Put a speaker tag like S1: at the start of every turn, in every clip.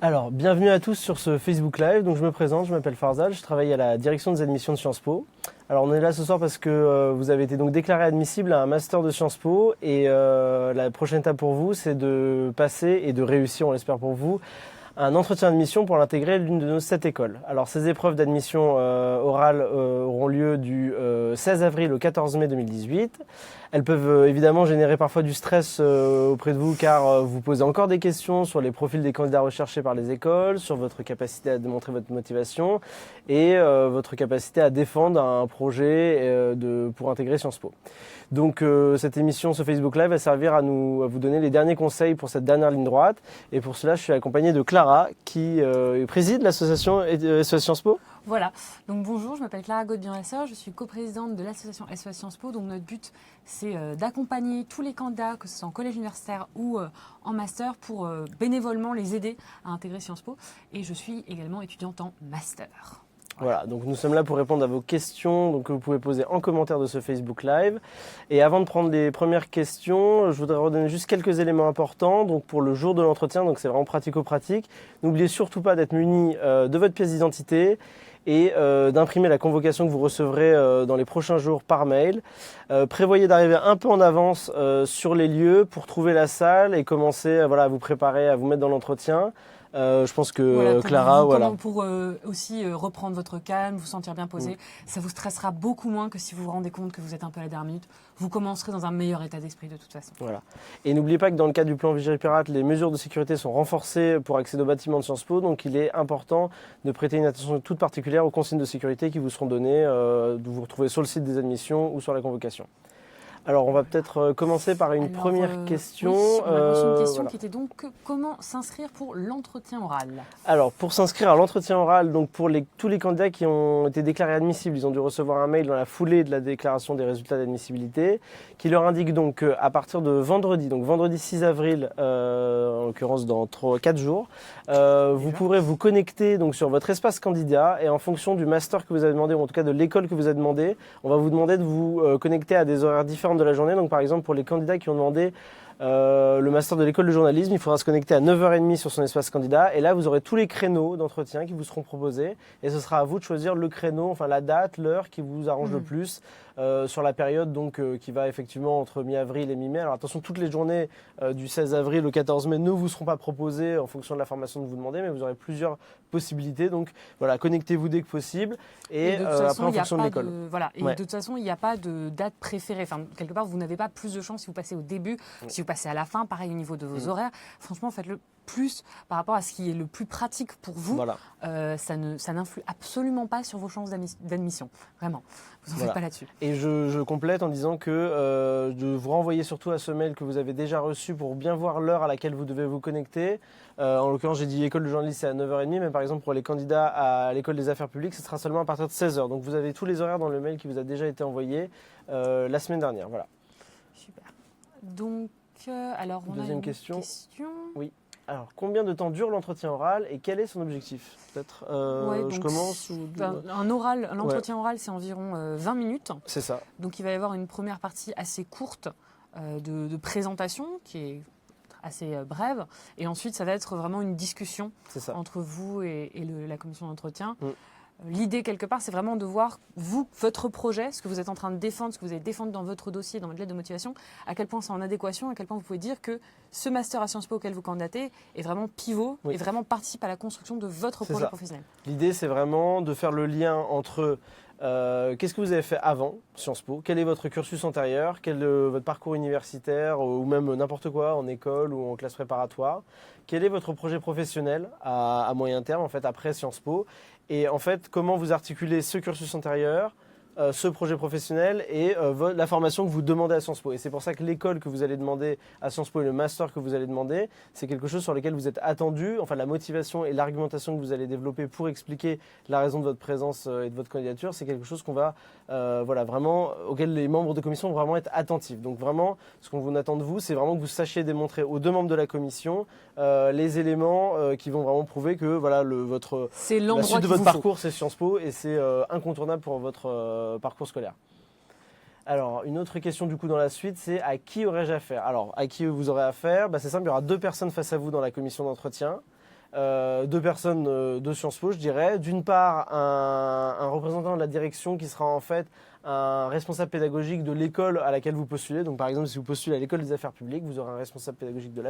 S1: Alors, bienvenue à tous sur ce Facebook Live. Donc, je me présente, je m'appelle Farzal, je travaille à la direction des admissions de Sciences Po. Alors, on est là ce soir parce que vous avez été donc déclaré admissible à un master de Sciences Po et la prochaine étape pour vous, c'est de passer et de réussir, on l'espère pour vous, un entretien d'admission pour l'intégrer l'une de nos 7 écoles. Alors, ces épreuves d'admission orale auront lieu du 16 avril au 14 mai 2018. Elles peuvent évidemment générer parfois du stress auprès de vous car vous posez encore des questions sur les profils des candidats recherchés par les écoles, sur votre capacité à démontrer votre motivation et votre capacité à défendre un projet pour intégrer Sciences Po. Donc cette émission, ce Facebook Live, va servir à vous donner les derniers conseils pour cette dernière ligne droite. Et pour cela, je suis accompagné de Clara qui préside l'association SOS Sciences Po.
S2: Voilà, donc bonjour, je m'appelle Clara Godbian-Lasseur, je suis coprésidente de l'association SOS Sciences Po. Donc notre but, c'est d'accompagner tous les candidats, que ce soit en collège universitaire ou en master, pour bénévolement les aider à intégrer Sciences Po. Et je suis également étudiante en master.
S1: Voilà, donc nous sommes là pour répondre à vos questions donc, que vous pouvez poser en commentaire de ce Facebook Live. Et avant de prendre les premières questions, je voudrais redonner juste quelques éléments importants. Donc pour le jour de l'entretien, donc c'est vraiment pratico-pratique. N'oubliez surtout pas d'être muni de votre pièce d'identité et d'imprimer la convocation que vous recevrez dans les prochains jours par mail. Prévoyez d'arriver un peu en avance sur les lieux pour trouver la salle et commencer à vous préparer, à vous mettre dans l'entretien. Je pense que
S2: voilà,
S1: Clara,
S2: pour aussi reprendre votre calme, vous sentir bien posé, ça vous stressera beaucoup moins que si vous vous rendez compte que vous êtes un peu à la dernière minute. Vous commencerez dans un meilleur état d'esprit de toute façon.
S1: Voilà. Et n'oubliez pas que dans le cadre du plan Vigipirate, les mesures de sécurité sont renforcées pour accéder au bâtiment de Sciences Po, donc il est important de prêter une attention toute particulière aux consignes de sécurité qui vous seront données, de vous retrouver sur le site des admissions ou sur la convocation. Alors, on va peut-être commencer par une première question.
S2: Oui, on a reçu une question qui était donc comment s'inscrire pour l'entretien oral.
S1: Alors, pour s'inscrire à l'entretien oral, donc pour tous les candidats qui ont été déclarés admissibles, ils ont dû recevoir un mail dans la foulée de la déclaration des résultats d'admissibilité qui leur indique donc qu'à partir de vendredi, donc vendredi 6 avril, en l'occurrence dans 4 jours, vous pourrez vous connecter donc sur votre espace candidat et en fonction du master que vous avez demandé, ou en tout cas de l'école que vous avez demandé, on va vous demander de vous connecter à des horaires différents de la journée. Donc par exemple pour les candidats qui ont demandé le master de l'école de journalisme, il faudra se connecter à 9h30 sur son espace candidat et là vous aurez tous les créneaux d'entretien qui vous seront proposés et ce sera à vous de choisir le créneau, enfin la date, l'heure qui vous arrange le plus sur la période donc qui va effectivement entre mi-avril et mi-mai. Alors attention, toutes les journées du 16 avril au 14 mai ne vous seront pas proposées en fonction de la formation que vous demandez, mais vous aurez plusieurs possibilités. Donc voilà, connectez-vous dès que possible et après en fonction de l'école.
S2: De toute façon, il n'y a pas de date préférée. Enfin, quelque part, vous n'avez pas plus de chance si vous passez au début, si vous passez à la fin. Pareil au niveau de vos horaires. Franchement, faites-le plus par rapport à ce qui est le plus pratique pour vous.
S1: Voilà.
S2: Ça n'influe absolument pas sur vos chances d'admission. Vraiment, vous n'en faites pas là-dessus.
S1: Et je complète en disant que de vous renvoyer surtout à ce mail que vous avez déjà reçu pour bien voir l'heure à laquelle vous devez vous connecter. En l'occurrence, j'ai dit école de journalisme, c'est à 9h30, mais par exemple pour les candidats à l'école des affaires publiques, ce sera seulement à partir de 16h. Donc vous avez tous les horaires dans le mail qui vous a déjà été envoyé la semaine dernière. Voilà.
S2: Super. Donc, alors on
S1: Deuxième
S2: a une
S1: question.
S2: Oui.
S1: Alors, combien de temps dure l'entretien oral et quel est son objectif? Peut-être je commence
S2: un entretien oral, c'est environ 20 minutes.
S1: C'est ça.
S2: Donc, il va y avoir une première partie assez courte de présentation qui est assez brève. Et ensuite, ça va être vraiment une discussion entre vous et la commission d'entretien. L'idée, quelque part, c'est vraiment de voir, vous, votre projet, ce que vous êtes en train de défendre, ce que vous allez défendre dans votre dossier, dans votre lettre de motivation, à quel point c'est en adéquation, à quel point vous pouvez dire que ce master à Sciences Po auquel vous candidatez est vraiment pivot et vraiment participe à la construction de votre projet professionnel.
S1: L'idée, c'est vraiment de faire le lien entre qu'est-ce que vous avez fait avant Sciences Po, quel est votre cursus antérieur, quel est votre parcours universitaire ou même n'importe quoi en école ou en classe préparatoire, quel est votre projet professionnel à moyen terme en fait après Sciences Po et en fait comment vous articulez ce cursus antérieur, ce projet professionnel et la formation que vous demandez à Sciences Po. Et c'est pour ça que l'école que vous allez demander à Sciences Po et le master que vous allez demander, c'est quelque chose sur lequel vous êtes attendu. Enfin, la motivation et l'argumentation que vous allez développer pour expliquer la raison de votre présence et de votre candidature, c'est quelque chose qu'on va, vraiment, auquel les membres de commission vont vraiment être attentifs. Donc vraiment, ce qu'on vous attend de vous, c'est vraiment que vous sachiez démontrer aux deux membres de la commission les éléments qui vont vraiment prouver que la suite de votre parcours, c'est Sciences Po et c'est incontournable pour votre parcours scolaire. Alors, une autre question du coup dans la suite, c'est à qui aurais-je affaire? Alors, à qui vous aurez affaire? C'est simple, il y aura deux personnes face à vous dans la commission d'entretien. deux personnes de Sciences Po, je dirais. D'une part, un représentant de la direction qui sera en fait un responsable pédagogique de l'école à laquelle vous postulez. Donc par exemple, si vous postulez à l'école des affaires publiques, vous aurez un responsable pédagogique de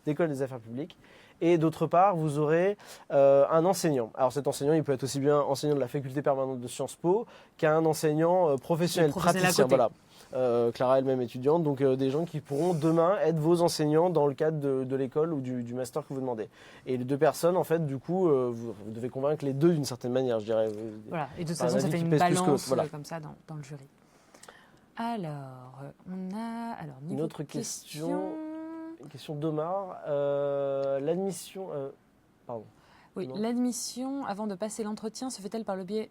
S1: l'école des affaires publiques. Et d'autre part, vous aurez un enseignant. Alors cet enseignant, il peut être aussi bien enseignant de la faculté permanente de Sciences Po qu'un enseignant professionnel, praticien. Voilà. Clara elle-même étudiante, donc des gens qui pourront demain être vos enseignants dans le cadre de l'école ou du master que vous demandez. Et les deux personnes, en fait, du coup, vous devez convaincre les deux d'une certaine manière, je dirais.
S2: Voilà, et de toute façon, ça fait une balance comme ça dans le jury. Alors, on a
S1: une autre question. Une question d'Omar. L'admission... pardon.
S2: Oui, l'admission, avant de passer l'entretien, se fait-elle par le biais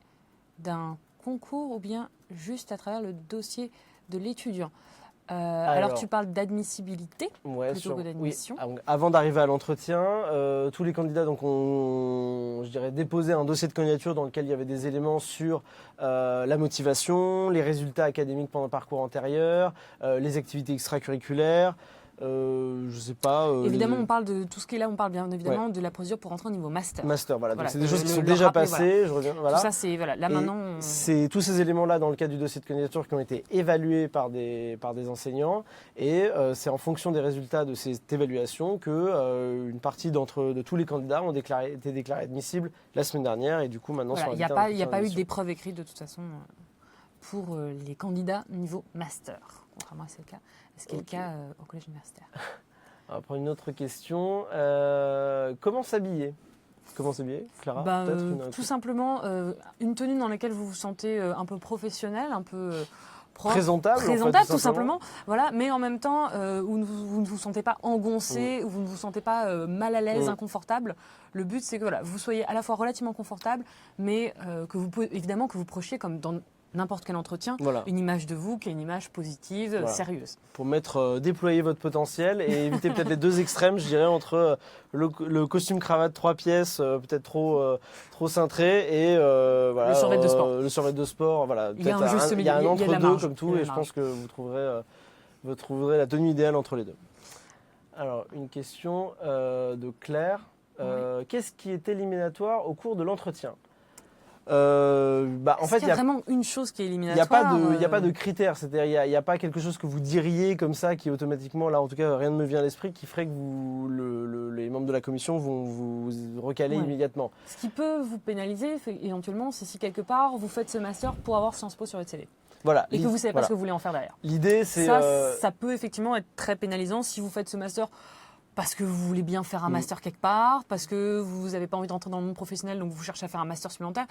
S2: d'un concours ou bien juste à travers le dossier de l'étudiant? Alors tu parles d'admissibilité plutôt que d'admission.
S1: Oui. Avant d'arriver à l'entretien, tous les candidats ont déposé un dossier de candidature dans lequel il y avait des éléments sur la motivation, les résultats académiques pendant le parcours antérieur, les activités extracurriculaires. Je sais pas.
S2: Évidemment, on parle de tout ce qui est là. On parle bien évidemment de la procédure pour entrer au niveau master.
S1: Master, voilà. Donc c'est des choses qui sont déjà passées. Voilà. Je reviens. Voilà.
S2: Tout ça, c'est voilà. Là maintenant.
S1: C'est tous ces éléments-là dans le cadre du dossier de candidature qui ont été évalués par des enseignants, et c'est en fonction des résultats de cette évaluation que une partie de tous les candidats ont été déclarés admissibles la semaine dernière, et du coup maintenant.
S2: Voilà, il n'y a pas eu d'épreuve écrite de toute façon pour les candidats niveau master, contrairement à ce cas. Ce qui est le cas au collège universitaire.
S1: On va prendre une autre question. Comment s'habiller, Clara?
S2: Tout simplement, une tenue dans laquelle vous vous sentez un peu professionnel, un peu propre,
S1: présentable
S2: en fait, tout simplement. Voilà, mais en même temps, vous ne vous sentez pas engoncé, ou vous ne vous sentez pas mal à l'aise, inconfortable. Le but, c'est que vous soyez à la fois relativement confortable, mais évidemment que vous prochiez comme dans n'importe quel entretien, une image de vous qui est une image positive, sérieuse.
S1: Pour déployer votre potentiel et éviter peut-être les deux extrêmes, je dirais, entre le costume cravate 3 pièces, peut-être trop cintré, et
S2: le survêt de sport.
S1: Le survêt de sport, voilà.
S2: Il y a un juste milieu,
S1: il y a un entre-deux comme tout, et je pense que vous trouverez la tenue idéale entre les deux. Alors, une question de Claire. Qu'est-ce qui est éliminatoire au cours de l'entretien?
S2: En fait, il y a vraiment une chose qui est éliminatoire.
S1: Il n'y a pas de critères, c'est-à-dire il n'y a pas quelque chose que vous diriez comme ça qui automatiquement, là en tout cas rien ne me vient à l'esprit, qui ferait que les membres de la commission vont vous recaler immédiatement.
S2: Ce qui peut vous pénaliser éventuellement, c'est si quelque part vous faites ce master pour avoir Sciences Po sur votre CV.
S1: Voilà.
S2: Et que vous ne savez pas ce que vous voulez en faire derrière.
S1: L'idée, c'est...
S2: Ça peut effectivement être très pénalisant si vous faites ce master parce que vous voulez bien faire un master quelque part, parce que vous n'avez pas envie d'entrer dans le monde professionnel, donc vous cherchez à faire un master supplémentaire.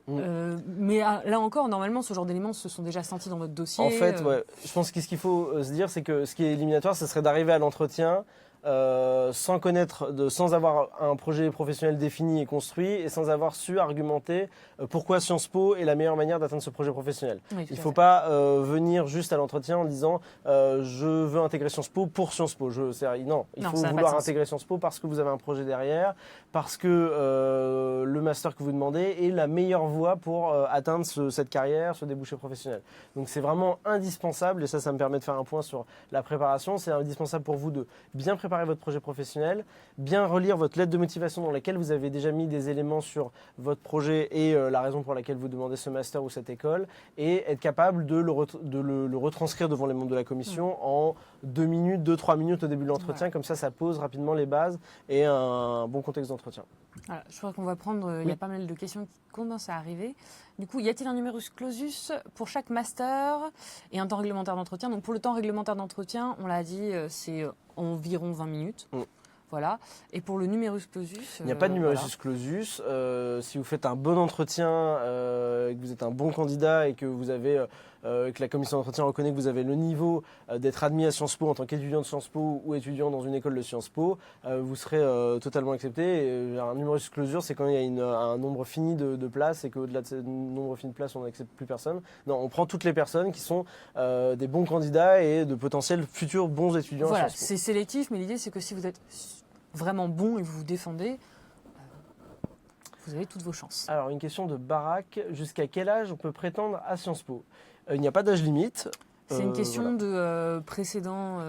S2: Mais là encore, normalement, ce genre d'éléments se sont déjà sentis dans votre dossier.
S1: En fait, je pense que ce qu'il faut se dire, c'est que ce qui est éliminatoire, ce serait d'arriver à l'entretien sans avoir un projet professionnel défini et construit, et sans avoir su argumenter pourquoi Sciences Po est la meilleure manière d'atteindre ce projet professionnel. Il ne faut pas venir juste à l'entretien en disant je veux intégrer Sciences Po pour Sciences Po. Non, il faut vouloir intégrer Sciences Po parce que vous avez un projet derrière, parce que le master que vous demandez est la meilleure voie pour atteindre cette carrière, ce débouché professionnel. Donc c'est vraiment indispensable, et ça me permet de faire un point sur la préparation. C'est indispensable pour vous de bien préparer votre projet professionnel, bien relire votre lettre de motivation dans laquelle vous avez déjà mis des éléments sur votre projet et la raison pour laquelle vous demandez ce master ou cette école, et être capable de le retranscrire devant les membres de la commission en 2-3 minutes au début de l'entretien. Comme ça pose rapidement les bases et un bon contexte d'entretien.
S2: Voilà, je crois qu'on va prendre, il y a pas mal de questions qui commencent à arriver. Du coup, y a-t-il un numerus clausus pour chaque master et un temps réglementaire d'entretien? Donc pour le temps réglementaire d'entretien, on l'a dit, c'est environ 20 minutes. Voilà. Et pour le numerus clausus...
S1: Il n'y a pas de numerus clausus. Si vous faites un bon entretien, que vous êtes un bon candidat et que que la commission d'entretien reconnaît que vous avez le niveau d'être admis à Sciences Po en tant qu'étudiant de Sciences Po ou étudiant dans une école de Sciences Po, vous serez totalement accepté. Et un numerus clausus, c'est quand il y a un nombre fini de places et qu'au-delà de ce nombre fini de places, on n'accepte plus personne. Non, on prend toutes les personnes qui sont des bons candidats et de potentiels futurs bons étudiants à Sciences Po.
S2: C'est sélectif, mais l'idée, c'est que si vous êtes vraiment bon et vous vous défendez, vous avez toutes vos chances.
S1: Alors, une question de Barak. Jusqu'à quel âge on peut prétendre à Sciences Po? Il n'y a pas d'âge limite.
S2: C'est une question de précédent.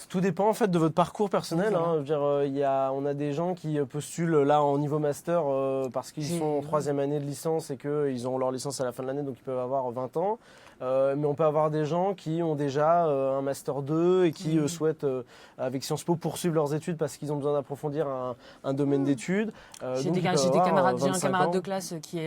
S1: Tout dépend en fait de votre parcours personnel.
S2: Voilà.
S1: Je veux dire, on a des gens qui postulent là en niveau master parce qu'ils sont en 3e année de licence et qu'ils ont leur licence à la fin de l'année, donc ils peuvent avoir 20 ans. Mais on peut avoir des gens qui ont déjà un master 2 et qui souhaitent, avec Sciences Po, poursuivre leurs études parce qu'ils ont besoin d'approfondir un domaine d'études.
S2: J'ai un camarade de classe qui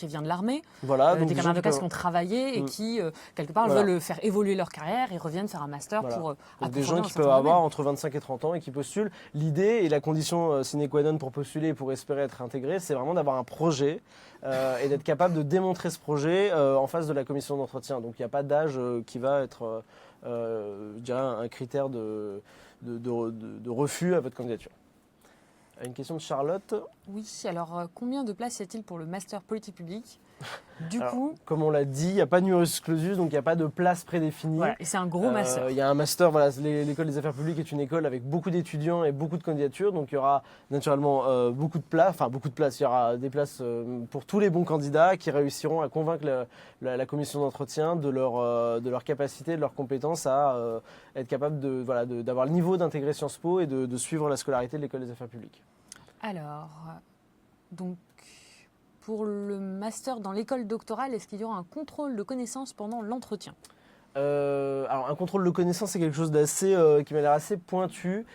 S2: vient de l'armée.
S1: Voilà,
S2: des camarades de classe qui ont travaillé et qui, quelque part, veulent faire évoluer leur carrière et reviennent faire un master pour approfondir
S1: des gens qui peuvent avoir entre 25 et 30 ans et qui postulent. L'idée et la condition sine qua non pour postuler et pour espérer être intégré, c'est vraiment d'avoir un projet et d'être capable de démontrer ce projet en face de la commission d'entretien. Donc il n'y a pas d'âge qui va être, je dirais, un critère de refus à votre candidature. Une question de Charlotte.
S2: Oui, alors combien de places y a-t-il pour le master politique publique ?
S1: Comme on l'a dit, il n'y a pas de numerus clausus, donc il n'y a pas de place prédéfinie.
S2: Voilà, et c'est un gros master.
S1: Il y a un master, voilà, l'école des affaires publiques est une école avec beaucoup d'étudiants et beaucoup de candidatures, donc il y aura naturellement beaucoup de places, il y aura des places pour tous les bons candidats qui réussiront à convaincre la commission d'entretien de leur capacité, de leurs compétences à être capable d'avoir le niveau d'intégrer Sciences Po et de suivre la scolarité de l'école des affaires publiques.
S2: Alors, donc, pour le master dans l'école doctorale, est-ce qu'il y aura un contrôle de connaissances pendant l'entretien ?
S1: Alors, un contrôle de connaissances, c'est quelque chose d'assez, qui m'a l'air assez pointu.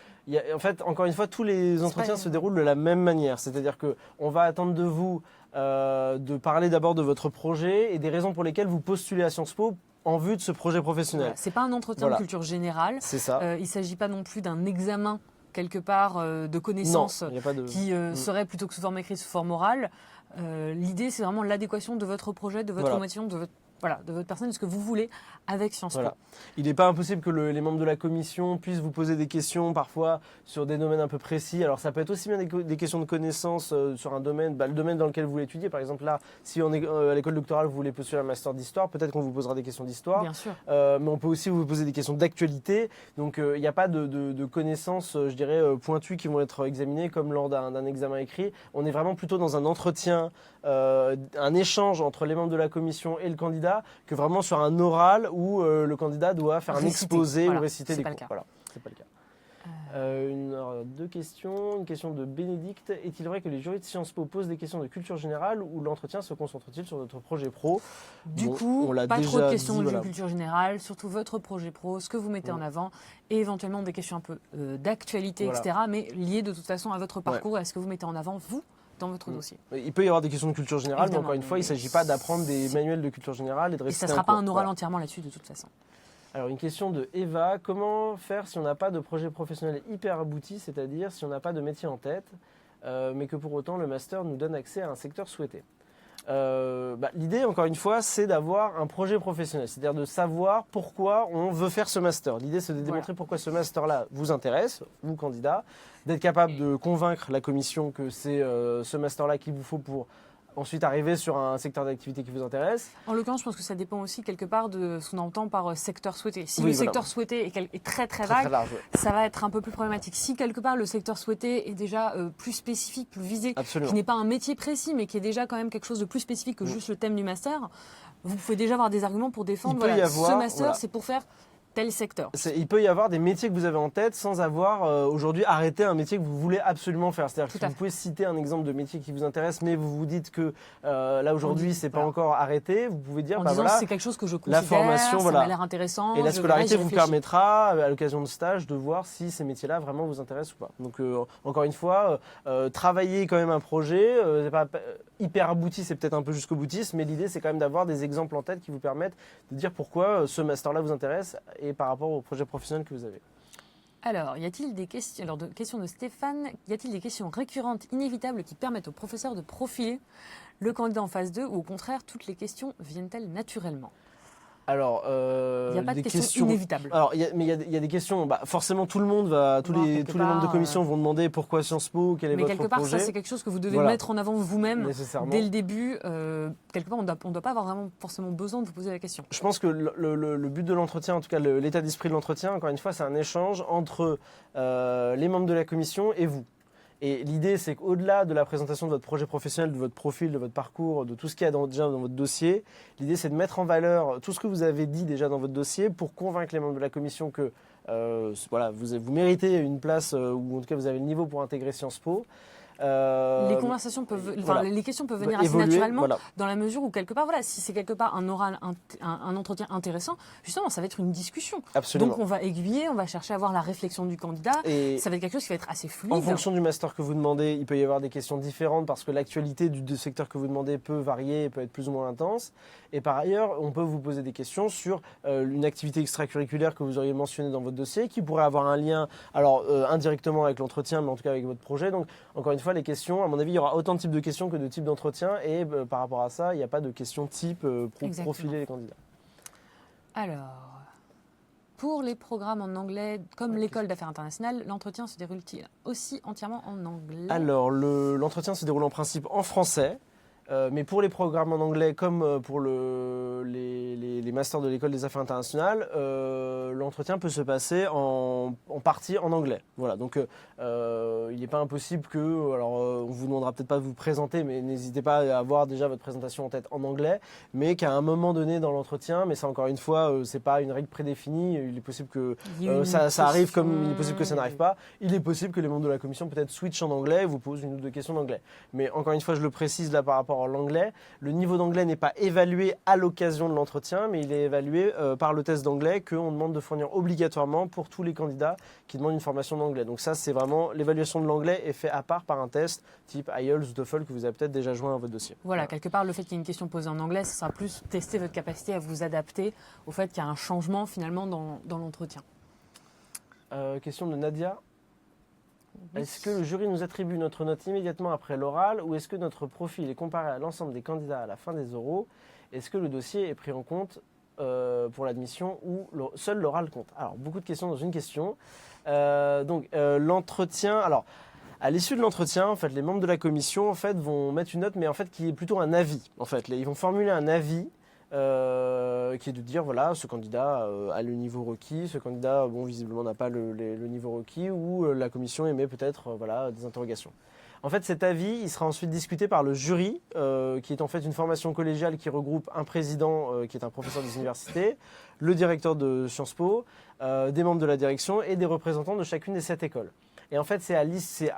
S1: En fait, encore une fois, tous les entretiens se déroulent de la même manière. C'est-à-dire qu'on va attendre de vous de parler d'abord de votre projet et des raisons pour lesquelles vous postulez à Sciences Po en vue de ce projet professionnel.
S2: Ce n'est pas un entretien de culture générale.
S1: C'est ça.
S2: Il ne s'agit pas non plus d'un examen quelque part de connaissances qui serait plutôt que sous forme écrite, sous forme orale. L'idée, c'est vraiment l'adéquation de votre projet, de votre motivation, de votre personne, de ce que vous voulez avec Sciences Po.
S1: Il n'est pas impossible que les membres de la commission puissent vous poser des questions parfois sur des domaines un peu précis. Alors ça peut être aussi bien des questions de connaissances sur un domaine, le domaine dans lequel vous voulez étudier. Par exemple là, si on est à l'école doctorale, vous voulez postuler un master d'histoire, peut-être qu'on vous posera des questions d'histoire.
S2: Bien sûr.
S1: Mais on peut aussi vous poser des questions d'actualité. Donc il n'y a pas de connaissances, je dirais, pointues qui vont être examinées comme lors d'un examen écrit. On est vraiment plutôt dans un entretien, un échange entre les membres de la commission et le candidat, que vraiment sur un oral où le candidat doit faire un exposé ou réciter des cours. Voilà, c'est pas le cas. Deux questions. Une question de Bénédicte. Est-il vrai que les jurys de Sciences Po posent des questions de culture générale ou l'entretien se concentre-t-il sur notre projet pro ?
S2: Du coup, pas trop de questions de culture générale, surtout votre projet pro, ce que vous mettez en avant, et éventuellement des questions un peu d'actualité, etc., mais liées de toute façon à votre parcours et à ce que vous mettez en avant, vous, dans votre dossier.
S1: Il peut y avoir des questions de culture générale, évidemment, mais encore une fois, il ne s'agit pas d'apprendre des manuels de culture générale et de réciter.
S2: Et ça ne sera pas un oral entièrement là-dessus de toute façon.
S1: Alors une question de Eva, comment faire si on n'a pas de projet professionnel hyper abouti, c'est-à-dire si on n'a pas de métier en tête, mais que pour autant le master nous donne accès à un secteur souhaité ? L'idée, encore une fois, c'est d'avoir un projet professionnel, c'est-à-dire de savoir pourquoi on veut faire ce master. L'idée, c'est de démontrer pourquoi ce master-là vous intéresse, vous candidat, d'être capable de convaincre la commission que c'est ce master-là qu'il vous faut pour ensuite arriver sur un secteur d'activité qui vous intéresse.
S2: En l'occurrence, je pense que ça dépend aussi quelque part de ce qu'on entend par secteur souhaité. Si le secteur souhaité est très vague, très large, ça va être un peu plus problématique. Si quelque part le secteur souhaité est déjà plus spécifique, plus visé, qui n'est pas un métier précis, mais qui est déjà quand même quelque chose de plus spécifique que juste le thème du master, vous pouvez déjà avoir des arguments pour défendre ce master, c'est pour faire tel secteur.
S1: Il peut y avoir des métiers que vous avez en tête sans avoir aujourd'hui arrêté un métier que vous voulez absolument faire. C'est-à-dire que vous pouvez citer un exemple de métier qui vous intéresse, mais vous vous dites que là aujourd'hui c'est pas encore arrêté. Vous pouvez dire
S2: c'est quelque chose que je considère,
S1: la formation,
S2: ça m'a l'air intéressant.
S1: Et la scolarité vous permettra à l'occasion de stage de voir si ces métiers-là vraiment vous intéressent ou pas. Donc encore une fois, travailler quand même un projet, c'est pas hyper abouti, c'est peut-être un peu jusqu'au boutisme, mais l'idée c'est quand même d'avoir des exemples en tête qui vous permettent de dire pourquoi ce master-là vous intéresse et par rapport au projet professionnel que vous avez.
S2: Alors, y a-t-il des questions, question de Stéphane, y a-t-il des questions récurrentes, inévitables qui permettent au professeur de profiler le candidat en phase 2 ou au contraire, toutes les questions viennent-elles naturellement ?
S1: Alors,
S2: il n'y a pas de questions inévitables.
S1: Alors, il y a des questions. Forcément, tous les membres de commission vont demander pourquoi Sciences Po, quel est votre projet.
S2: Mais quelque part, ça c'est quelque chose que vous devez mettre en avant vous-même dès le début. Quelque part, on ne doit pas avoir vraiment forcément besoin de vous poser la question.
S1: Je pense que le but de l'entretien, en tout cas l'état d'esprit de l'entretien, encore une fois, c'est un échange entre les membres de la commission et vous. Et l'idée, c'est qu'au-delà de la présentation de votre projet professionnel, de votre profil, de votre parcours, de tout ce qu'il y a déjà dans votre dossier, l'idée, c'est de mettre en valeur tout ce que vous avez dit déjà dans votre dossier pour convaincre les membres de la commission que voilà, vous méritez une place, ou en tout cas, vous avez le niveau pour intégrer Sciences Po.
S2: Les conversations peuvent, les questions peuvent venir assez naturellement, dans la mesure où quelque part, si c'est quelque part un oral, un entretien intéressant, justement, ça va être une discussion.
S1: Absolument.
S2: Donc on va aiguiller, on va chercher à avoir la réflexion du candidat. Et ça va être quelque chose qui va être assez fluide.
S1: En fonction du master que vous demandez, il peut y avoir des questions différentes parce que l'actualité du secteur que vous demandez peut varier et peut être plus ou moins intense. Et par ailleurs, on peut vous poser des questions sur une activité extracurriculaire que vous auriez mentionnée dans votre dossier, qui pourrait avoir un lien, alors indirectement avec l'entretien, mais en tout cas avec votre projet. Donc encore une fois, les questions, à mon avis, il y aura autant de types de questions que de types d'entretien. Et par rapport à ça, il n'y a pas de questions type pour profiler les candidats.
S2: Alors, pour les programmes en anglais, comme l'école d'affaires internationales, l'entretien se déroule-t-il aussi entièrement en anglais?
S1: Alors, l'entretien se déroule en principe en français. Mais pour les programmes en anglais, comme pour les masters de l'école des affaires internationales, l'entretien peut se passer en partie en anglais. Voilà, donc il n'est pas impossible que, alors on vous demandera peut-être pas de vous présenter, mais n'hésitez pas à avoir déjà votre présentation en tête en anglais, mais qu'à un moment donné dans l'entretien, mais ça encore une fois, c'est pas une règle prédéfinie, il est possible que ça arrive comme il est possible que ça n'arrive pas. Il est possible que les membres de la commission peut-être switchent en anglais et vous posent une ou deux questions en anglais. Mais encore une fois, je le précise là par rapport à l'anglais, le niveau d'anglais n'est pas évalué à l'occasion de l'entretien, mais il est évalué par le test d'anglais qu'on demande de fournir obligatoirement pour tous les candidats qui demandent une formation d'anglais. Donc ça, c'est vraiment, l'évaluation de l'anglais est fait à part par un test type IELTS ou TOEFL que vous avez peut-être déjà joint à votre dossier.
S2: Voilà, quelque part, le fait qu'il y ait une question posée en anglais, ce sera plus tester votre capacité à vous adapter au fait qu'il y a un changement finalement dans l'entretien.
S1: Question de Nadia. Est-ce que le jury nous attribue notre note immédiatement après l'oral ou est-ce que notre profil est comparé à l'ensemble des candidats à la fin des oraux? Est-ce que le dossier est pris en compte pour l'admission ou seul l'oral compte? Alors, beaucoup de questions dans une question. L'entretien, alors à l'issue de l'entretien, en fait, les membres de la commission en fait, vont mettre une note, mais en fait, qui est plutôt un avis. En fait, ils vont formuler un avis qui est de dire voilà, ce candidat a le niveau requis, ce candidat visiblement n'a pas le niveau requis, ou la commission émet peut-être des interrogations. En fait, cet avis, il sera ensuite discuté par le jury, qui est en fait une formation collégiale qui regroupe un président qui est un professeur des universités, le directeur de Sciences Po, des membres de la direction et des représentants de chacune des 7 écoles. Et en fait, c'est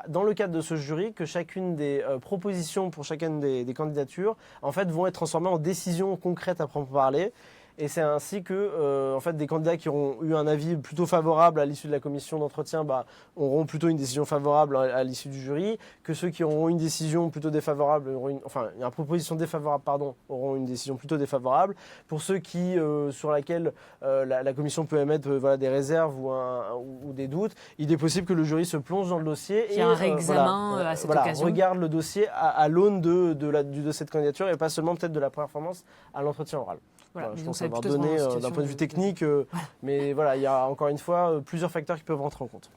S1: dans le cadre de ce jury que chacune des propositions pour chacune des candidatures en fait, vont être transformées en décisions concrètes à proprement parler. Et c'est ainsi que en fait, des candidats qui auront eu un avis plutôt favorable à l'issue de la commission d'entretien auront plutôt une décision favorable à l'issue du jury, que ceux qui auront une décision plutôt défavorable, une proposition défavorable, auront une décision plutôt défavorable. Pour ceux qui, sur laquelle la commission peut émettre des réserves ou des doutes, il est possible que le jury se plonge dans le dossier
S2: et un réexamen à cette occasion.
S1: Regarde le dossier à l'aune de cette candidature et pas seulement peut-être de la performance à l'entretien oral.
S2: Voilà,
S1: je pense avoir donné d'un point de vue technique, mais voilà, il y a encore une fois plusieurs facteurs qui peuvent rentrer en compte.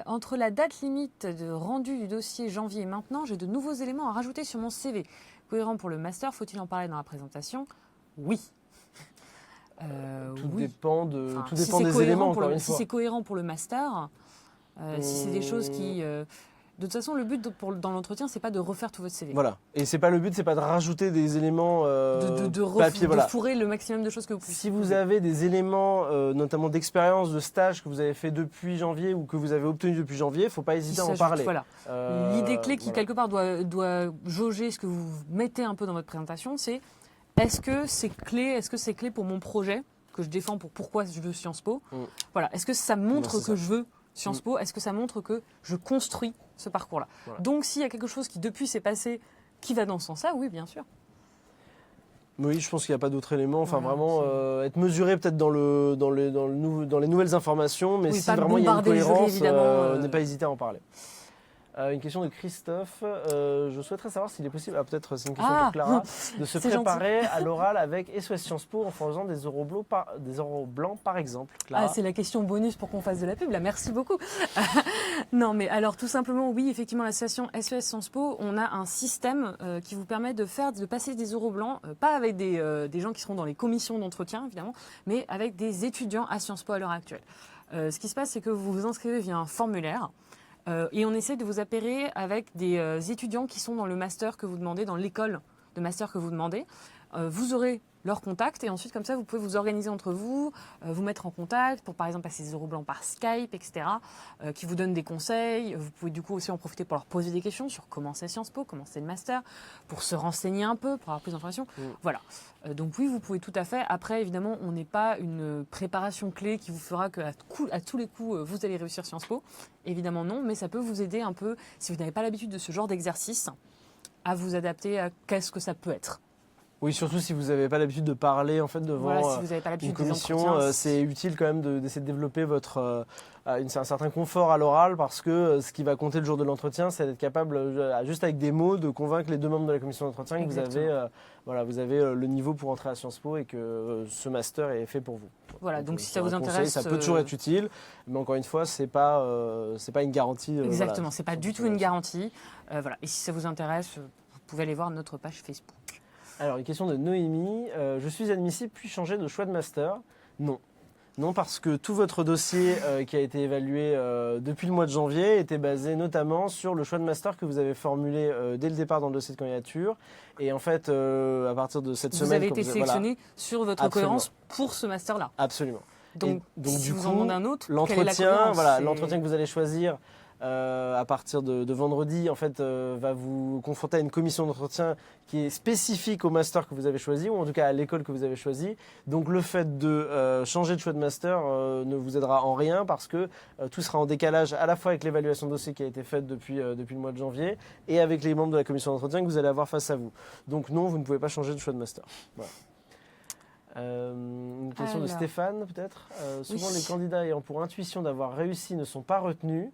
S2: Entre la date limite de rendu du dossier janvier et maintenant, j'ai de nouveaux éléments à rajouter sur mon CV. Cohérent pour le master, faut-il en parler dans la présentation? Oui.
S1: Tout dépend des éléments, encore une fois.
S2: Si c'est cohérent pour le master, si c'est des choses qui... De toute façon, le but dans l'entretien, c'est pas de refaire tout votre CV.
S1: Voilà. Et c'est pas le but, c'est pas de rajouter des éléments papier.
S2: De fourrer le maximum de choses que vous pouvez.
S1: Si vous avez des éléments, notamment d'expérience, de stage que vous avez fait depuis janvier ou que vous avez obtenu depuis janvier, il ne faut pas hésiter à en parler.
S2: Voilà. L'idée clé qui, quelque part, doit jauger ce que vous mettez un peu dans votre présentation, c'est est-ce que c'est clé pour mon projet que je défends pour pourquoi je veux Sciences Po? Voilà. Est-ce que ça montre que je veux Sciences Po? Est-ce que ça montre que je construis ce parcours-là? Voilà. Donc, s'il y a quelque chose qui, depuis, s'est passé, qui va dans ce sens-là, oui, bien sûr.
S1: Oui, je pense qu'il n'y a pas d'autres éléments. Enfin, vraiment, être mesuré peut-être dans les nouvelles informations, mais si vraiment il y a une cohérence, n'est pas hésiter à en parler. Une question de Christophe. Je souhaiterais savoir s'il est possible, peut-être c'est une question pour Clara, de se préparer à l'oral avec SOS Sciences Po en faisant des oraux blancs par exemple. Clara.
S2: C'est la question bonus pour qu'on fasse de la pub, là, merci beaucoup. Non, mais alors tout simplement, oui, effectivement, l'association SOS Sciences Po, on a un système qui vous permet de passer des oraux blancs, pas avec des gens qui seront dans les commissions d'entretien, évidemment, mais avec des étudiants à Sciences Po à l'heure actuelle. Ce qui se passe, c'est que vous vous inscrivez via un formulaire et on essaie de vous appairer avec des étudiants qui sont dans le master que vous demandez, dans l'école de master que vous demandez. Vous aurez leur contact et ensuite, comme ça, vous pouvez vous organiser entre vous, vous mettre en contact pour, par exemple, passer des euros blancs par Skype, etc., qui vous donnent des conseils. Vous pouvez du coup aussi en profiter pour leur poser des questions sur comment c'est Sciences Po, comment c'est le master, pour se renseigner un peu, pour avoir plus d'informations. Voilà. Donc oui, vous pouvez tout à fait. Après, évidemment, on n'est pas une préparation clé qui vous fera qu'à tous les coups, vous allez réussir Sciences Po. Évidemment non, mais ça peut vous aider un peu, si vous n'avez pas l'habitude de ce genre d'exercice, à vous adapter à qu'est-ce que ça peut être.
S1: Oui, surtout si vous n'avez pas l'habitude de parler en fait devant
S2: si vous pas
S1: une commission, c'est utile quand même d'essayer de développer un certain confort à l'oral parce que ce qui va compter le jour de l'entretien, c'est d'être capable, juste avec des mots, de convaincre les deux membres de la commission d'entretien que vous avez le niveau pour entrer à Sciences Po et que ce master est fait pour vous.
S2: Voilà, donc si ça vous intéresse,
S1: ça peut toujours être utile, mais encore une fois, c'est pas une garantie.
S2: Exactement, c'est pas du tout une garantie. Voilà, et si ça vous intéresse, vous pouvez aller voir notre page Facebook.
S1: Alors, une question de Noémie. Je suis admissible puis changer de choix de master? Non. Non, parce que tout votre dossier qui a été évalué depuis le mois de janvier était basé notamment sur le choix de master que vous avez formulé dès le départ dans le dossier de candidature. Et en fait, à partir de cette semaine...
S2: Vous avez été sélectionné sur votre cohérence pour ce master-là.
S1: Absolument.
S2: Donc si
S1: du
S2: vous
S1: coup,
S2: en demandez un autre,
S1: l'entretien que vous allez choisir... à partir de vendredi, en fait, va vous confronter à une commission d'entretien qui est spécifique au master que vous avez choisi, ou en tout cas à l'école que vous avez choisi. Donc le fait de changer de choix de master ne vous aidera en rien parce que tout sera en décalage à la fois avec l'évaluation de dossier qui a été faite depuis le mois de janvier et avec les membres de la commission d'entretien que vous allez avoir face à vous. Donc non, vous ne pouvez pas changer de choix de master. Voilà. Une question de Stéphane, peut-être. Souvent, les candidats ayant pour intuition d'avoir réussi ne sont pas retenus.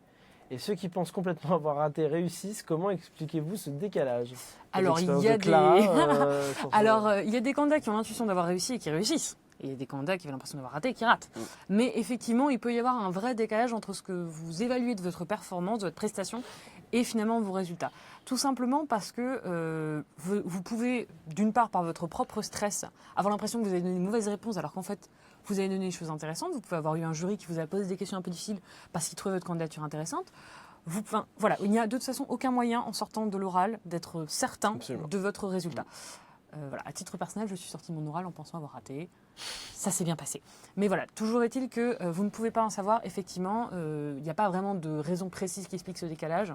S1: Et ceux qui pensent complètement avoir raté réussissent. Comment expliquez-vous ce décalage?
S2: Alors, il y a des candidats qui ont l'intuition d'avoir réussi et qui réussissent. Et il y a des candidats qui ont l'impression d'avoir raté et qui ratent. Mais effectivement, il peut y avoir un vrai décalage entre ce que vous évaluez de votre performance, de votre prestation, et finalement vos résultats. Tout simplement parce que vous pouvez, d'une part, par votre propre stress, avoir l'impression que vous avez donné une mauvaise réponse alors qu'en fait, vous avez donné des choses intéressantes. Vous pouvez avoir eu un jury qui vous a posé des questions un peu difficiles parce qu'il trouvait votre candidature intéressante. Voilà, il n'y a de toute façon aucun moyen en sortant de l'oral d'être certain de votre résultat. Voilà, à titre personnel, je suis sortie de mon oral en pensant avoir raté. Ça s'est bien passé. Mais voilà, toujours est-il que vous ne pouvez pas en savoir. Effectivement, il n'y a pas vraiment de raison précise qui explique ce décalage.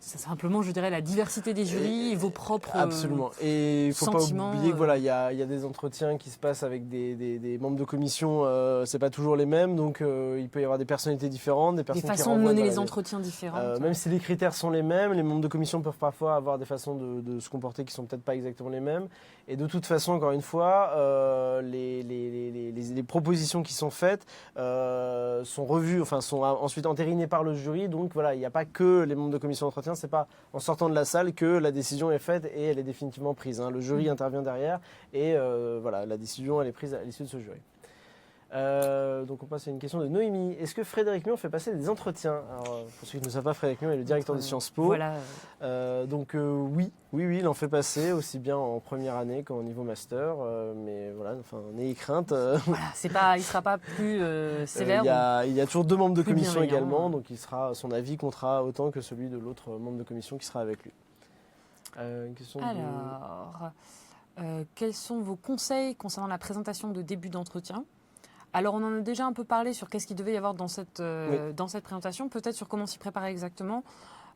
S2: C'est simplement, je dirais, la diversité des jurys et vos propres
S1: Absolument. Et il ne faut pas oublier que voilà, il y a des entretiens qui se passent avec des membres de commission, c'est pas toujours les mêmes, donc il peut y avoir des personnalités différentes, des
S2: façons de mener les entretiens différentes.
S1: Même si les critères sont les mêmes, les membres de commission peuvent parfois avoir des façons de se comporter qui sont peut-être pas exactement les mêmes. Et de toute façon, encore une fois, les propositions qui sont faites sont revues, enfin sont ensuite entérinées par le jury. Donc voilà, il n'y a pas que les membres de commission d'entretien. C'est pas en sortant de la salle que la décision est faite et elle est définitivement prise. Le jury intervient derrière et voilà, la décision elle est prise à l'issue de ce jury. Donc on passe à une question de Noémie. Est-ce que Frédéric Mion fait passer des entretiens? Alors, pour ceux qui ne savent pas, Frédéric Mion est le directeur de Sciences Po.
S2: Voilà.
S1: Donc oui, il en fait passer aussi bien en première année qu'en niveau master. Mais voilà, enfin, n'ayez crainte.
S2: Voilà, il ne sera pas plus sévère.
S1: Il y a toujours deux membres de commission également, donc son avis comptera autant que celui de l'autre membre de commission qui sera avec lui. Une question
S2: quels sont vos conseils concernant la présentation de début d'entretien? Alors, on en a déjà un peu parlé sur qu'est-ce qu'il devait y avoir dans cette présentation, peut-être sur comment s'y préparer exactement.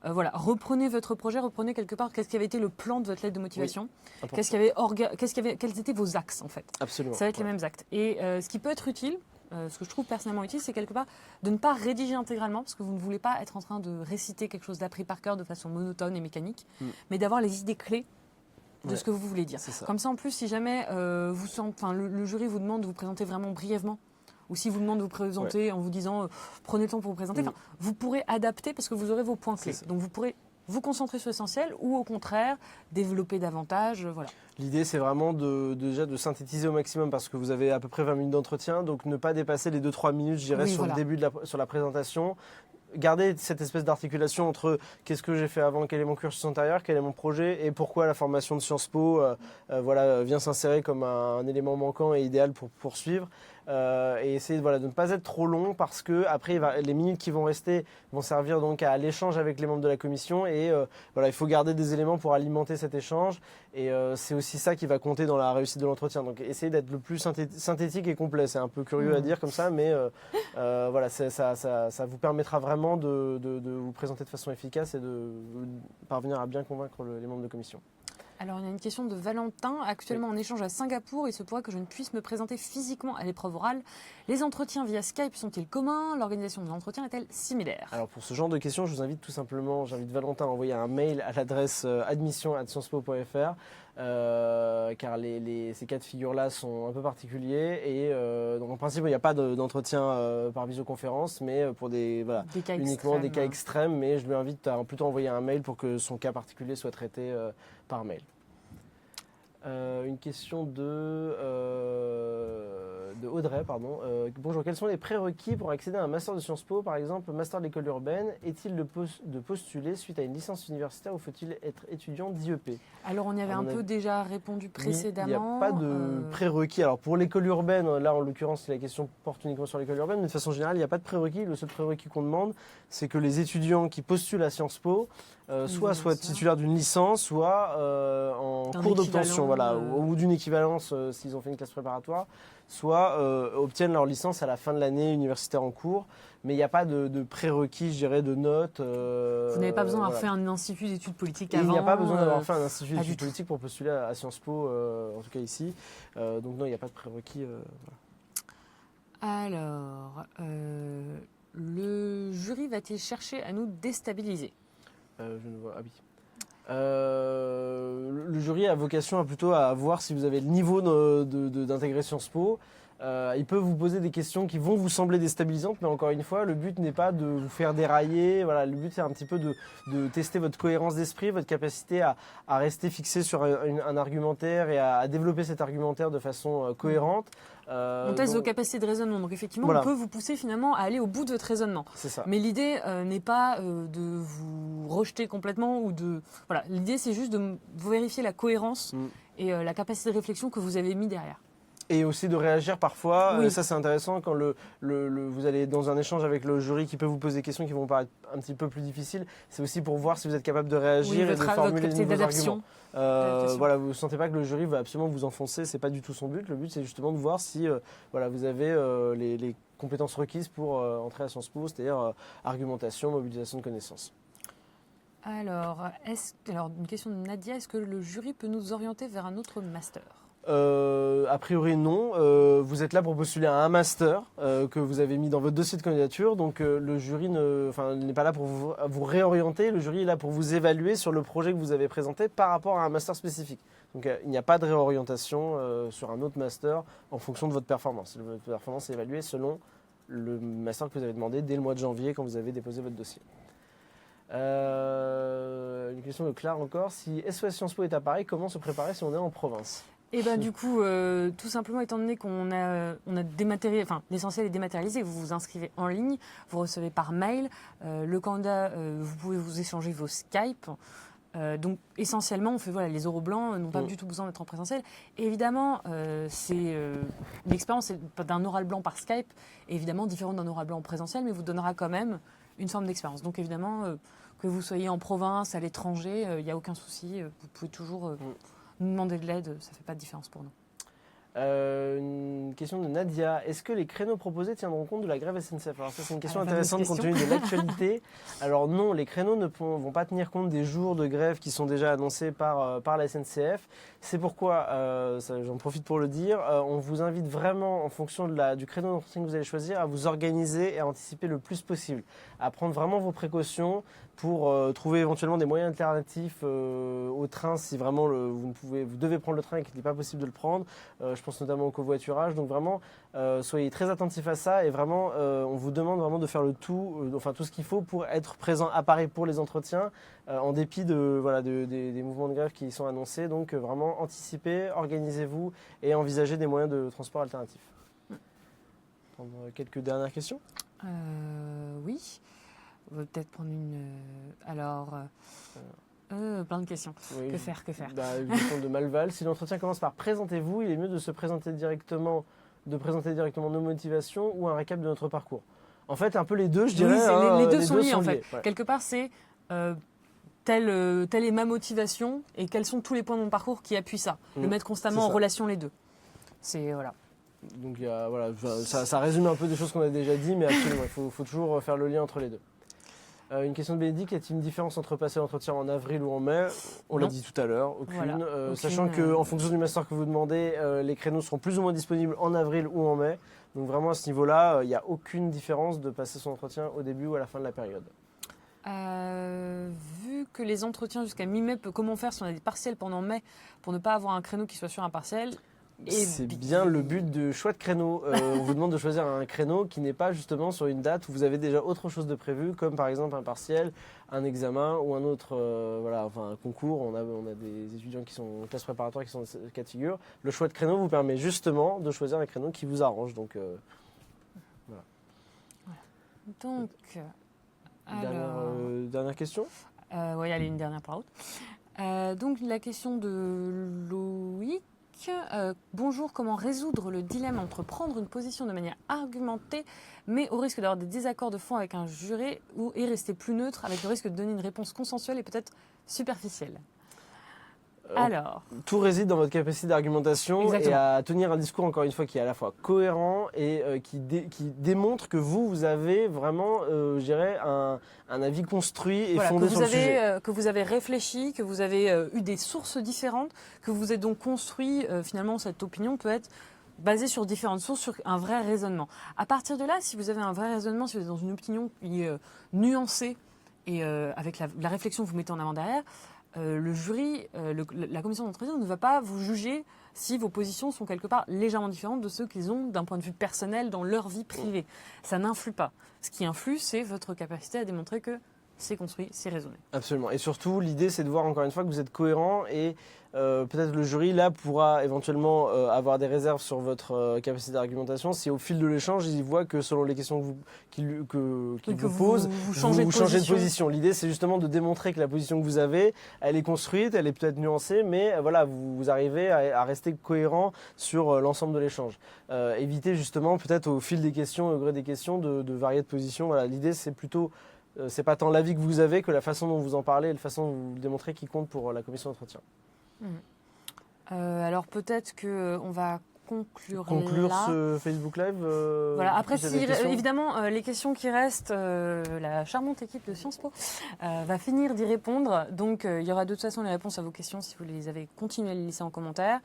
S2: Voilà, reprenez votre projet, reprenez quelque part qu'est-ce qui avait été le plan de votre lettre de motivation, quels étaient vos axes en fait.
S1: Absolument.
S2: Ça va être les mêmes actes. Et ce qui peut être utile, ce que je trouve personnellement utile, c'est quelque part de ne pas rédiger intégralement, parce que vous ne voulez pas être en train de réciter quelque chose d'appris par cœur de façon monotone et mécanique, mais d'avoir les idées clés de ce que vous voulez dire. Comme ça, en plus, si jamais le jury vous demande de vous présenter vraiment brièvement, ou si vous demande de vous présenter en vous disant prenez le temps pour vous présenter, vous pourrez adapter parce que vous aurez vos points clés. Donc vous pourrez vous concentrer sur l'essentiel ou au contraire développer davantage. Voilà.
S1: L'idée, c'est vraiment déjà de synthétiser au maximum parce que vous avez à peu près 20 minutes d'entretien, donc ne pas dépasser les 2-3 minutes, je dirais, sur le début sur la présentation. Garder cette espèce d'articulation entre qu'est-ce que j'ai fait avant, quel est mon cursus antérieur, quel est mon projet et pourquoi la formation de Sciences Po vient s'insérer comme un élément manquant et idéal pour poursuivre. et essayer de ne pas être trop long parce que après les minutes qui vont rester vont servir donc à l'échange avec les membres de la commission et il faut garder des éléments pour alimenter cet échange et c'est aussi ça qui va compter dans la réussite de l'entretien. Donc essayez d'être le plus synthétique et complet. C'est un peu curieux à dire comme ça, mais ça vous permettra vraiment de vous présenter de façon efficace et de parvenir à bien convaincre les membres de commission.
S2: Alors, il y a une question de Valentin. Actuellement en échange à Singapour, il se pourrait que je ne puisse me présenter physiquement à l'épreuve orale. Les entretiens via Skype sont-ils communs? L'organisation de l'entretien est-elle similaire? Alors,
S1: pour ce genre de questions, je vous invite tout simplement, j'invite Valentin à envoyer un mail à l'adresse admission@sciencespo.fr car ces cas de figure-là sont un peu particuliers et donc en principe, il n'y a pas d'entretien par visioconférence, mais pour uniquement des cas extrêmes. Mais je lui invite à plutôt envoyer un mail pour que son cas particulier soit traité par mail. Une question de Audrey, pardon. Bonjour, quels sont les prérequis pour accéder à un master de Sciences Po, par exemple, master de l'école urbaine? Est-il de postuler suite à une licence universitaire ou faut-il être étudiant d'IEP?
S2: Alors, on y avait peu déjà répondu précédemment.
S1: Il n'y a pas de prérequis. Alors, pour l'école urbaine, là, en l'occurrence, la question porte uniquement sur l'école urbaine, mais de façon générale, il n'y a pas de prérequis. Le seul prérequis qu'on demande, c'est que les étudiants qui postulent à Sciences Po soient titulaires d'une licence, soit en cours d'obtention, ou d'une équivalence s'ils ont fait une classe préparatoire, soit obtiennent leur licence à la fin de l'année universitaire en cours. Mais il n'y a pas de prérequis, je dirais, de notes.
S2: Vous n'avez pas besoin d'avoir fait un institut d'études politiques avant.
S1: Il n'y a pas besoin d'avoir fait un institut d'études politiques pour postuler à Sciences Po, en tout cas ici. Donc non, il n'y a pas de prérequis.
S2: Alors, le jury va-t-il chercher à nous déstabiliser?
S1: Je ne vois. Ah oui. Le jury a vocation plutôt à voir si vous avez le niveau d'intégrer Sciences Po. Il peut vous poser des questions qui vont vous sembler déstabilisantes, mais encore une fois, le but n'est pas de vous faire dérailler. Le but c'est un petit peu de tester votre cohérence d'esprit, votre capacité à rester fixé sur un argumentaire et à développer cet argumentaire de façon cohérente.
S2: On teste vos capacités de raisonnement, donc effectivement, on peut vous pousser finalement à aller au bout de votre raisonnement.
S1: C'est ça.
S2: Mais l'idée n'est pas de vous rejeter complètement l'idée c'est juste de vérifier la cohérence et la capacité de réflexion que vous avez mis derrière.
S1: Et aussi de réagir parfois, et ça c'est intéressant quand vous allez dans un échange avec le jury qui peut vous poser des questions qui vont paraître un petit peu plus difficiles. C'est aussi pour voir si vous êtes capable de réagir et de formuler de nouveaux arguments. Vous ne sentez pas que le jury va absolument vous enfoncer, c'est pas du tout son but. Le but c'est justement de voir si vous avez les compétences requises pour entrer à Sciences Po, c'est-à-dire argumentation, mobilisation de connaissances.
S2: Alors, une question de Nadia, est-ce que le jury peut nous orienter vers un autre master ?
S1: A priori non, vous êtes là pour postuler à un master que vous avez mis dans votre dossier de candidature, donc le jury n'est pas là pour vous réorienter, le jury est là pour vous évaluer sur le projet que vous avez présenté par rapport à un master spécifique. Donc il n'y a pas de réorientation sur un autre master en fonction de votre performance. Votre performance est évaluée selon le master que vous avez demandé dès le mois de janvier quand vous avez déposé votre dossier. Une question de Claire encore, si SOS Sciences Po est à Paris, comment se préparer si on est en province ?
S2: Et du coup, tout simplement, étant donné qu'on a dématérialisé, l'essentiel est dématérialisé, vous vous inscrivez en ligne, vous recevez par mail, le candidat, vous pouvez vous échanger vos Skype. Donc essentiellement, on fait les oraux blancs, n'ont pas du tout besoin d'être en présentiel. Et évidemment, l'expérience d'un oral blanc par Skype est évidemment différente d'un oral blanc en présentiel, mais vous donnera quand même une forme d'expérience. Donc évidemment, que vous soyez en province, à l'étranger, il n'y a aucun souci, vous pouvez toujours nous demander de l'aide, ça ne fait pas de différence pour nous.
S1: Une question de Nadia. Est-ce que les créneaux proposés tiendront compte de la grève SNCF? Alors ça, c'est une question intéressante compte tenu de l'actualité. Alors non, les créneaux ne vont pas tenir compte des jours de grève qui sont déjà annoncés par la SNCF. C'est pourquoi, j'en profite pour le dire, on vous invite vraiment, en fonction du créneau d'entretien que vous allez choisir, à vous organiser et à anticiper le plus possible, à prendre vraiment vos précautions pour trouver éventuellement des moyens alternatifs au train si vraiment vous devez prendre le train et qu'il n'est pas possible de le prendre. Je pense notamment au covoiturage. Donc vraiment, soyez très attentifs à ça et vraiment, on vous demande vraiment de faire tout ce qu'il faut pour être présent à Paris pour les entretiens, en dépit des mouvements de grève qui sont annoncés. Donc vraiment, anticipez, organisez-vous et envisagez des moyens de transport alternatifs. Prendre quelques dernières questions.
S2: Oui. On va peut-être prendre une... plein de questions. Oui, que faire
S1: Une question de Malval. Si l'entretien commence par « Présentez-vous », il est mieux de se présenter directement de présenter directement nos motivations ou un récap de notre parcours? En fait, un peu les deux, je dirais.
S2: Les deux sont liés, en fait. Ouais. Quelque part, c'est telle est ma motivation et quels sont tous les points de mon parcours qui appuient ça. Le mettre constamment en relation les deux. C'est voilà.
S1: Donc voilà, ça résume un peu des choses qu'on a déjà dit, mais absolument, il faut toujours faire le lien entre les deux. Une question de Bénédicte, y a-t-il une différence entre passer l'entretien en avril ou en mai? On l'a dit tout à l'heure, aucune. Voilà, sachant qu'en fonction du master que vous demandez, les créneaux seront plus ou moins disponibles en avril ou en mai. Donc vraiment à ce niveau-là, il n'y a aucune différence de passer son entretien au début ou à la fin de la période.
S2: Vu que les entretiens jusqu'à mi-mai, comment faire si on a des partiels pendant mai pour ne pas avoir un créneau qui soit sur un partiel?
S1: C'est bien le but de choix de créneau. On vous demande de choisir un créneau qui n'est pas justement sur une date où vous avez déjà autre chose de prévu, comme par exemple un partiel, un examen ou un autre un concours. On a des étudiants qui sont en classe préparatoire qui sont dans cette cas de figure. Le choix de créneau vous permet justement de choisir un créneau qui vous arrange. Donc, voilà.
S2: Donc,
S1: dernière question.
S2: Oui, allez, une dernière par out. Donc, la question de Loïc. Bonjour, comment résoudre le dilemme entre prendre une position de manière argumentée, mais au risque d'avoir des désaccords de fond avec un juré, et rester plus neutre avec le risque de donner une réponse consensuelle et peut-être superficielle? Alors,
S1: tout réside dans votre capacité d'argumentation et à tenir un discours, encore une fois, qui est à la fois cohérent et qui démontre que vous avez vraiment, je dirais, un avis construit et fondé sur le sujet.
S2: Que vous avez réfléchi, que vous avez eu des sources différentes, que vous êtes donc construit, finalement, cette opinion peut être basée sur différentes sources, sur un vrai raisonnement. À partir de là, si vous avez un vrai raisonnement, si vous êtes dans une opinion qui est nuancée et avec la réflexion que vous mettez en avant derrière, le jury, la commission d'entretien ne va pas vous juger si vos positions sont quelque part légèrement différentes de ceux qu'ils ont d'un point de vue personnel dans leur vie privée. Ça n'influe pas. Ce qui influe, c'est votre capacité à démontrer que c'est construit, c'est raisonné.
S1: Absolument. Et surtout, l'idée, c'est de voir encore une fois que vous êtes cohérent et peut-être le jury, là, pourra éventuellement avoir des réserves sur votre capacité d'argumentation si au fil de l'échange, ils voient que selon les questions qu'il vous pose, vous changez de position. L'idée, c'est justement de démontrer que la position que vous avez, elle est construite, elle est peut-être nuancée, mais voilà, vous arrivez à rester cohérent sur l'ensemble de l'échange. Évitez justement, peut-être au fil des questions, au gré des questions, de varier de position. Voilà, l'idée, c'est plutôt... c'est pas tant l'avis que vous avez que la façon dont vous en parlez et la façon dont vous le démontrez qui compte pour la commission d'entretien.
S2: Alors peut-être qu'on va conclure
S1: là. Ce Facebook Live.
S2: Voilà. Après, évidemment, les questions qui restent, la charmante équipe de Sciences Po va finir d'y répondre. Donc il y aura de toute façon les réponses à vos questions si vous les avez. Continuez à les laisser en commentaire.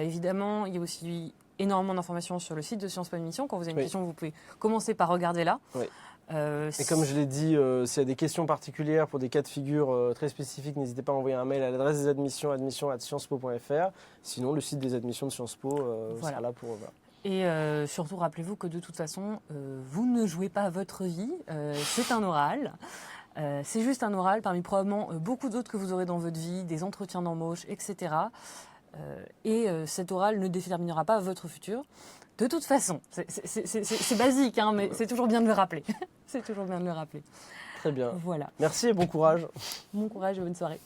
S2: Évidemment, il y a aussi énormément d'informations sur le site de Sciences Po Admission. Quand vous avez une question, vous pouvez commencer par regarder là.
S1: Oui. Et comme je l'ai dit, s'il y a des questions particulières pour des cas de figure très spécifiques, n'hésitez pas à envoyer un mail à l'adresse des admissions, admission@sciencespo.fr. Sinon, le site des admissions de Sciences Po sera là pour...
S2: Et surtout, rappelez-vous que de toute façon, vous ne jouez pas votre vie, c'est un oral. C'est juste un oral parmi probablement beaucoup d'autres que vous aurez dans votre vie, des entretiens d'embauche, etc. Cet oral ne déterminera pas votre futur. De toute façon, c'est basique, hein, mais c'est toujours bien de le rappeler. C'est toujours bien de le rappeler.
S1: Très bien.
S2: Voilà.
S1: Merci et bon courage.
S2: Bon courage et bonne soirée.